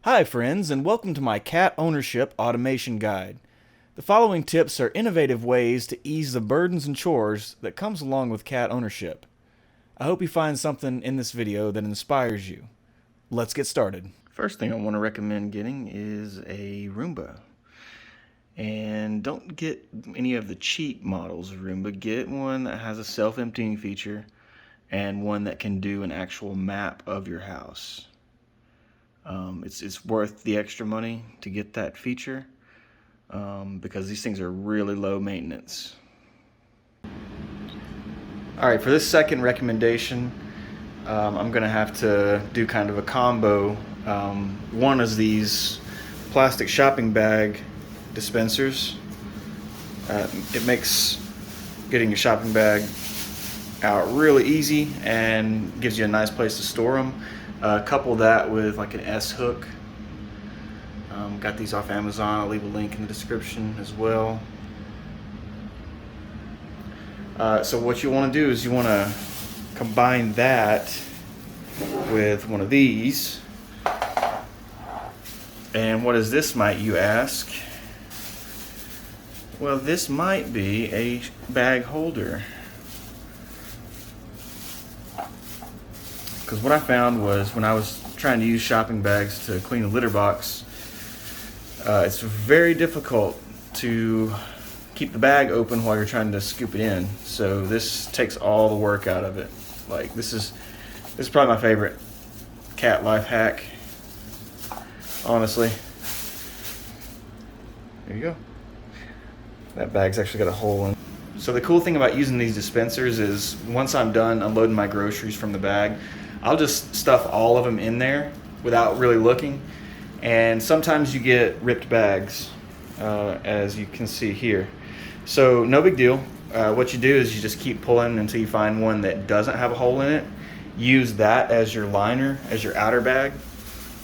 Hi friends, and welcome to my cat ownership automation guide. The following tips are innovative ways to ease the burdens and chores that comes along with cat ownership. I hope you find something in this video that inspires you. Let's get started. First thing I want to recommend getting is a Roomba. And don't get any of the cheap models of Roomba. Get one that has a self-emptying feature and one that can do an actual map of your house. It's worth the extra money to get that feature because these things are really low maintenance. Alright, for this second recommendation, I'm going to have to do kind of a combo. One is these plastic shopping bag dispensers. It makes getting your shopping bag out really easy and gives you a nice place to store them. Couple that with like an S hook. Got these off Amazon. I'll leave a link in the description as well. So what you want to do is you want to combine that with one of these. And what is this, might you ask? Well, this might be a bag holder. Because what I found was when I was trying to use shopping bags to clean a litter box, it's very difficult to keep the bag open while you're trying to scoop it in. So this takes all the work out of it. Like this is probably my favorite cat life hack, honestly. There you go. That bag's actually got a hole in. So the cool thing about using these dispensers is once I'm done unloading my groceries from the bag, I'll just stuff all of them in there without really looking. And sometimes you get ripped bags, as you can see here. So no big deal. What you do is you just keep pulling until you find one that doesn't have a hole in it. Use that as your liner, as your outer bag.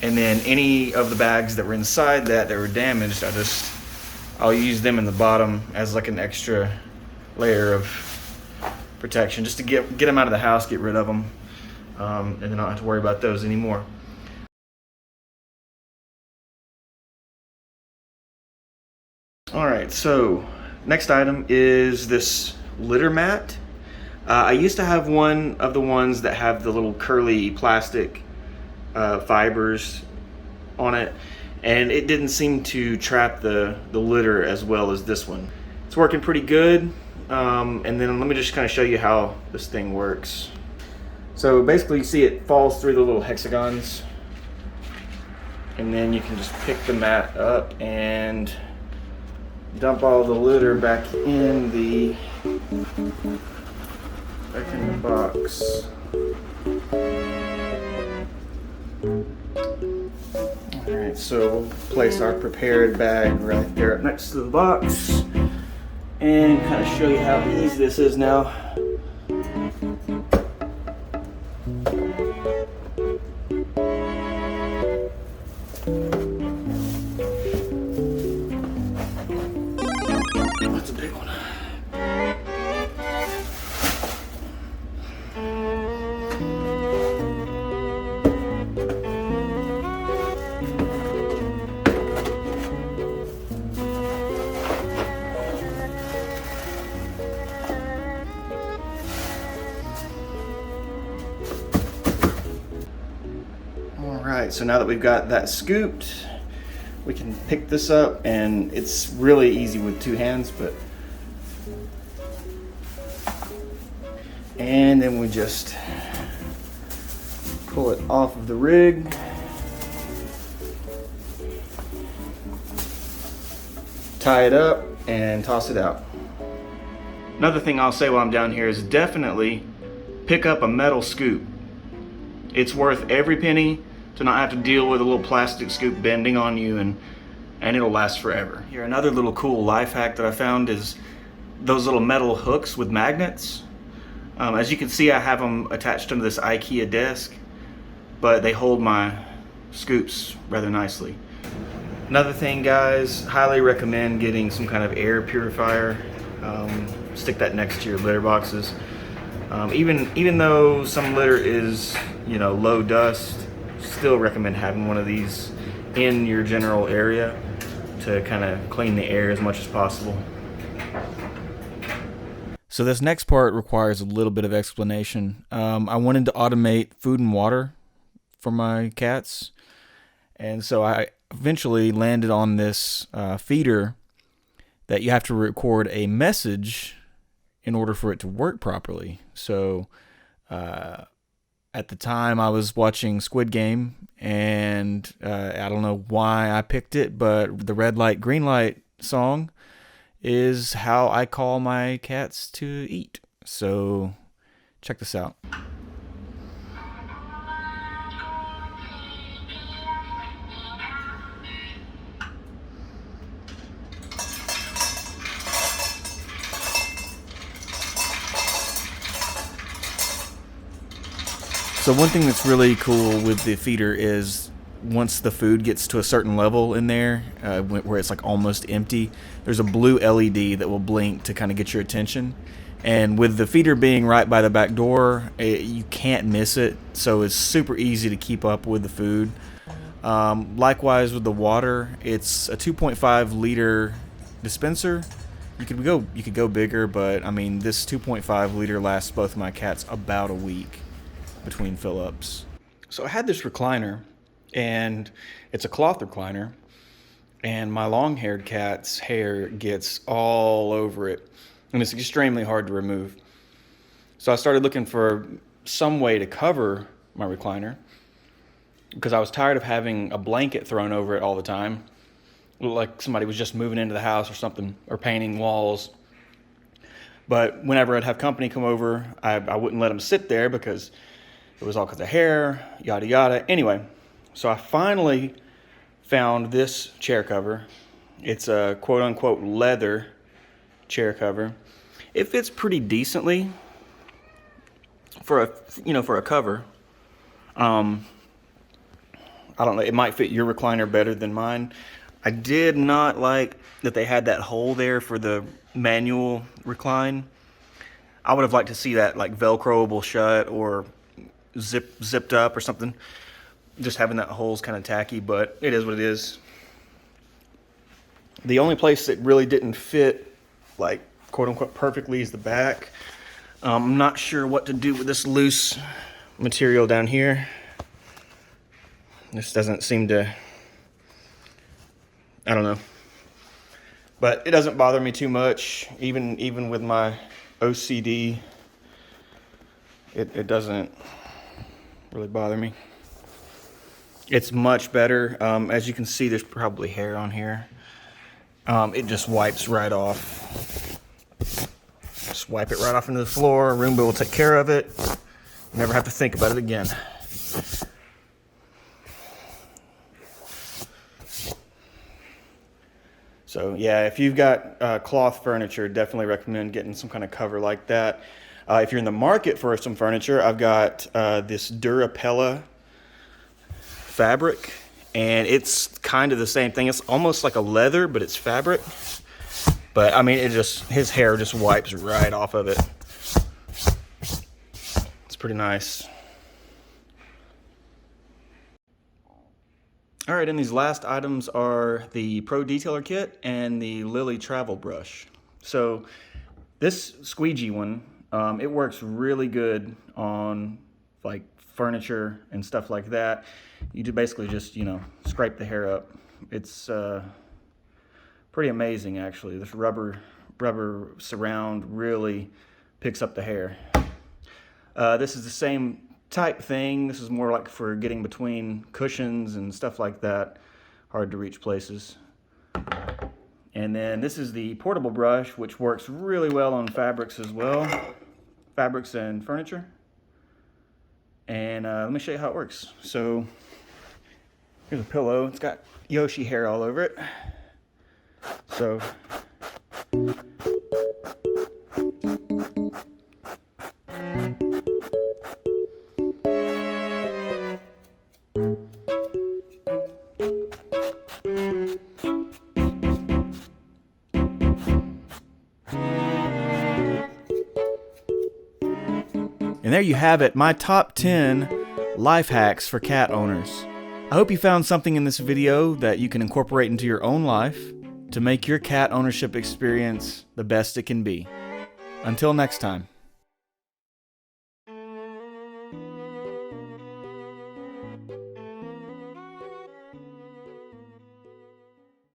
And then any of the bags that were inside that were damaged, I'll use them in the bottom as like an extra layer of protection, just to get them out of the house, get rid of them. And then I don't have to worry about those anymore. Alright, so next item is this litter mat. I used to have one of the ones that have the little curly plastic fibers on it, and it didn't seem to trap the litter as well as this one. It's working pretty good, and then let me just kind of show you how this thing works. So basically you see it falls through the little hexagons, and then you can just pick the mat up and dump all the litter back in the box. Alright, so we'll place our prepared bag right there up next to the box and kind of show you how easy this is now. That's a big one. Alright, so now that we've got that scooped, we can pick this up, and it's really easy with two hands, and then we just pull it off of the rig. Tie it up and toss it out. Another thing I'll say while I'm down here is definitely pick up a metal scoop. It's worth every penny to not have to deal with a little plastic scoop bending on you, and it'll last forever. Here, another little cool life hack that I found is those little metal hooks with magnets. As you can see, I have them attached to this IKEA desk, but they hold my scoops rather nicely. Another thing, guys, highly recommend getting some kind of air purifier. Stick that next to your litter boxes. Even though some litter is, low dust, still recommend having one of these in your general area to kind of clean the air as much as possible. So this next part requires a little bit of explanation. I wanted to automate food and water for my cats, and so I eventually landed on this feeder that you have to record a message in order for it to work properly. So at the time I was watching Squid Game, and I don't know why I picked it, but the red light, green light song is how I call my cats to eat. So check this out. So one thing that's really cool with the feeder is once the food gets to a certain level in there, where it's like almost empty, there's a blue LED that will blink to kind of get your attention. And with the feeder being right by the back door, you can't miss it. So it's super easy to keep up with the food. Likewise with the water, it's a 2.5 liter dispenser. You could go bigger, but I mean this 2.5 liter lasts both my cats about a week between fill-ups. So I had this recliner, and it's a cloth recliner, and my long-haired cat's hair gets all over it, and it's extremely hard to remove. So I started looking for some way to cover my recliner because I was tired of having a blanket thrown over it all the time. It looked like somebody was just moving into the house or something, or painting walls. But whenever I'd have company come over, I wouldn't let them sit there because it was all because of hair, yada yada. Anyway, so I finally found this chair cover. It's a quote unquote leather chair cover. It fits pretty decently for a cover. I don't know, it might fit your recliner better than mine. I did not like that they had that hole there for the manual recline. I would have liked to see that like Velcroable shut or zipped up or something. Just having that hole's kind of tacky, but it is what it is. The only place that really didn't fit, like quote unquote perfectly, is the back. I'm not sure what to do with this loose material down here. This doesn't seem to, I don't know. But it doesn't bother me too much, even with my OCD. It doesn't really bother me. It's much better. As you can see, there's probably hair on here. It just wipes right off. Just wipe it right off into the floor. Roomba will take care of it. Never have to think about it again. So yeah, if you've got cloth furniture, definitely recommend getting some kind of cover like that. If you're in the market for some furniture, I've got this Durapella fabric, and it's kind of the same thing. It's almost like a leather, but it's fabric. But I mean, his hair just wipes right off of it. It's pretty nice. All right, and these last items are the Pro Detailer Kit and the Lily Travel Brush. So this squeegee one, it works really good on like furniture and stuff like that. You do basically just, scrape the hair up. It's pretty amazing, actually. This rubber surround really picks up the hair. This is the same type thing. This is more like for getting between cushions and stuff like that, hard to reach places. And then this is the portable brush, which works really well on fabrics as well, fabrics and furniture. And let me show you how it works. So here's a pillow. It's got Yoshi hair all over it. So and there you have it, my top 10 life hacks for cat owners. I hope you found something in this video that you can incorporate into your own life to make your cat ownership experience the best it can be. Until next time.